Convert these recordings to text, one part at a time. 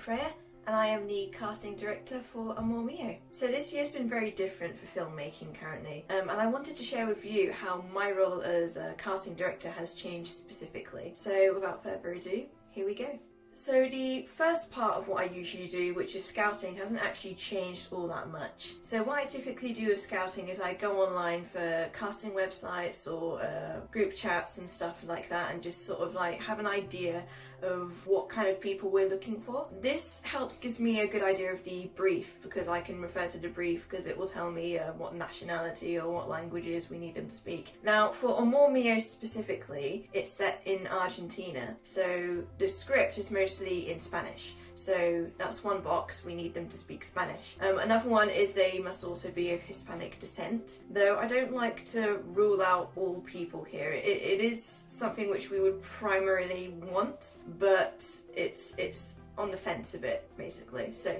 Freya, and I am the casting director for AMOR MIO. So this year's been very different for filmmaking currently, and I wanted to share with you how my role as a casting director has changed specifically. So without further ado, here we go. So the first part of what I usually do, which is scouting, hasn't actually changed all that much. So what I typically do with scouting is I go online for casting websites or group chats and stuff like that, and just sort of like have an idea of what kind of people we're looking for. This gives me a good idea of the brief, because I can refer to the brief because it will tell me what nationality or what languages we need them to speak. Now for AMOR MIO specifically, it's set in Argentina, so the script is mostly in Spanish. So that's one box, we need them to speak Spanish. Another one is they must also be of Hispanic descent, though I don't like to rule out all people here. It is something which we would primarily want, but it's on the fence a bit, basically. So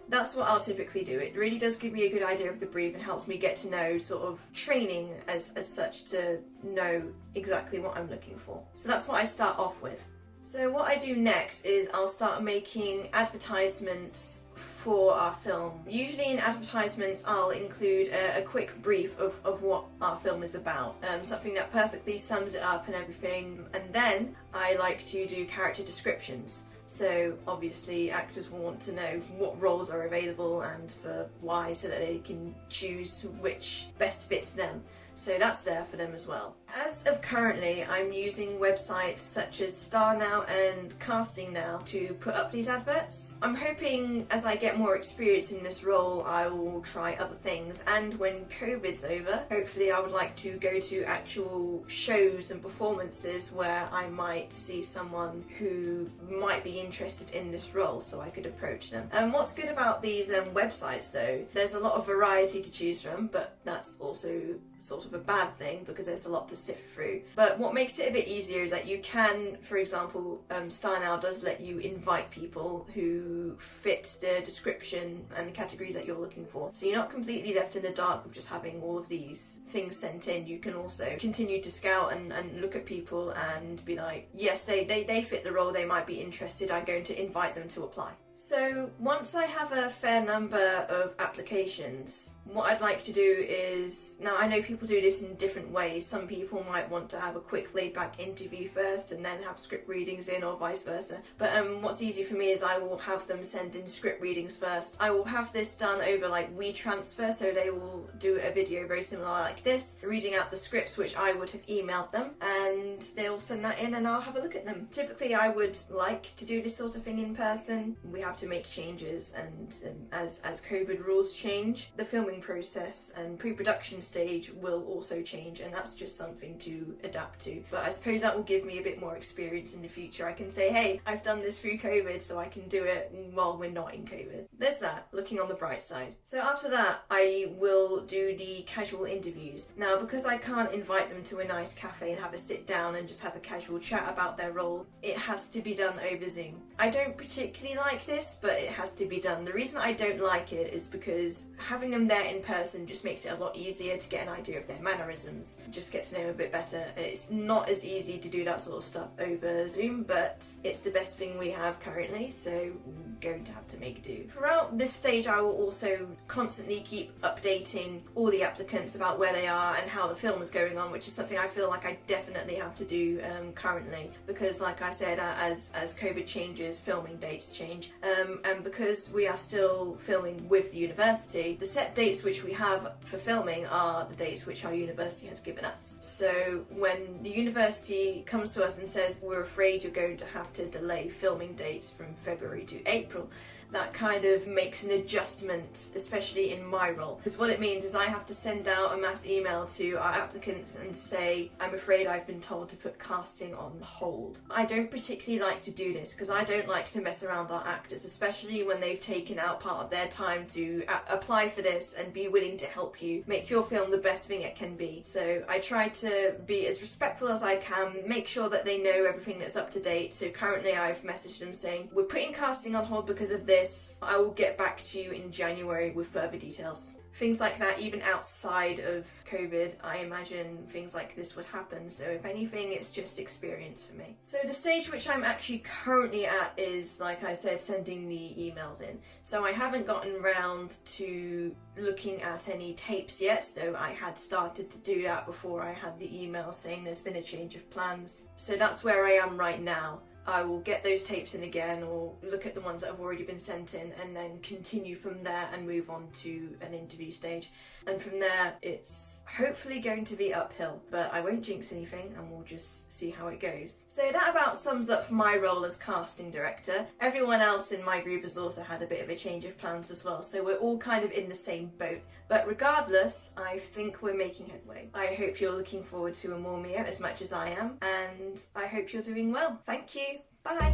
that's what I'll typically do. It really does give me a good idea of the brief and helps me get to know sort of training as such to know exactly what I'm looking for. So that's what I start off with. So what I do next is I'll start making advertisements for our film. Usually in advertisements I'll include a quick brief of what our film is about, something that perfectly sums it up and everything, and then I like to do character descriptions. So obviously actors will want to know what roles are available and for why, so that they can choose which best fits them. So that's there for them as well. As of currently, I'm using websites such as StarNow and Casting Now to put up these adverts. I'm hoping as I get more experience in this role, I will try other things, and when COVID's over, hopefully I would like to go to actual shows and performances where I might see someone who might be interested in this role, so I could approach them. And what's good about these websites though, there's a lot of variety to choose from, but that's also sort of a bad thing because there's a lot to sift through. But what makes it a bit easier is that you can, for example, StarNow does let you invite people who fit the description and the categories that you're looking for. So you're not completely left in the dark with just having all of these things sent in. You can also continue to scout and look at people and be like, yes, they fit the role, they might be interested, I'm going to invite them to apply. So once I have a fair number of applications, what I'd like to do is, now I know people do this in different ways. Some people might want to have a quick laid back interview first and then have script readings in, or vice versa. But what's easy for me is I will have them send in script readings first. I will have this done over like WeTransfer, so they will do a video very similar like this, reading out the scripts which I would have emailed them, and they'll send that in and I'll have a look at them. Typically I would like to do this sort of thing in person. We have to make changes, and as COVID rules change, the filming process and pre-production stage will also change, and that's just something to adapt to. But I suppose that will give me a bit more experience in the future. I can say, hey, I've done this through COVID, so I can do it while we're not in COVID. There's that, looking on the bright side. So after that, I will do the casual interviews. Now, because I can't invite them to a nice cafe and have a sit down and just have a casual chat about their role, it has to be done over Zoom. I don't particularly like this, but it has to be done. The reason I don't like it is because having them there in person just makes it a lot easier to get an idea of their mannerisms, just get to know them a bit better. It's not as easy to do that sort of stuff over Zoom, but it's the best thing we have currently, so I'm going to have to make do. Throughout this stage, I will also constantly keep updating all the applicants about where they are and how the film is going on, which is something I feel like I definitely have to do currently, because like I said, as COVID changes, filming dates change. And because we are still filming with the university, the set dates which we have for filming are the dates which our university has given us. So when the university comes to us and says, we're afraid you're going to have to delay filming dates from February to April, that kind of makes an adjustment, especially in my role. Because what it means is I have to send out a mass email to our applicants and say, I'm afraid I've been told to put casting on hold. I don't particularly like to do this because I don't like to mess around our actors, especially when they've taken out part of their time to apply for this and be willing to help you make your film the best thing it can be. So I try to be as respectful as I can, make sure that they know everything that's up to date. So currently I've messaged them saying, we're putting casting on hold because of this. I will get back to you in January with further details. things like that, even outside of COVID, I imagine things like this would happen. So if anything, it's just experience for me. So the stage which I'm actually currently at is, like I said, sending the emails in. So I haven't gotten round to looking at any tapes yet, though I had started to do that before I had the email saying there's been a change of plans. So that's where I am right now. I will get those tapes in again, or look at the ones that have already been sent in, and then continue from there and move on to an interview stage. And from there, it's hopefully going to be uphill, but I won't jinx anything and we'll just see how it goes. So that about sums up my role as casting director. Everyone else in my group has also had a bit of a change of plans as well, so we're all kind of in the same boat. But regardless, I think we're making headway. I hope you're looking forward to AMOR MIO as much as I am, and I hope you're doing well. Thank you. Bye.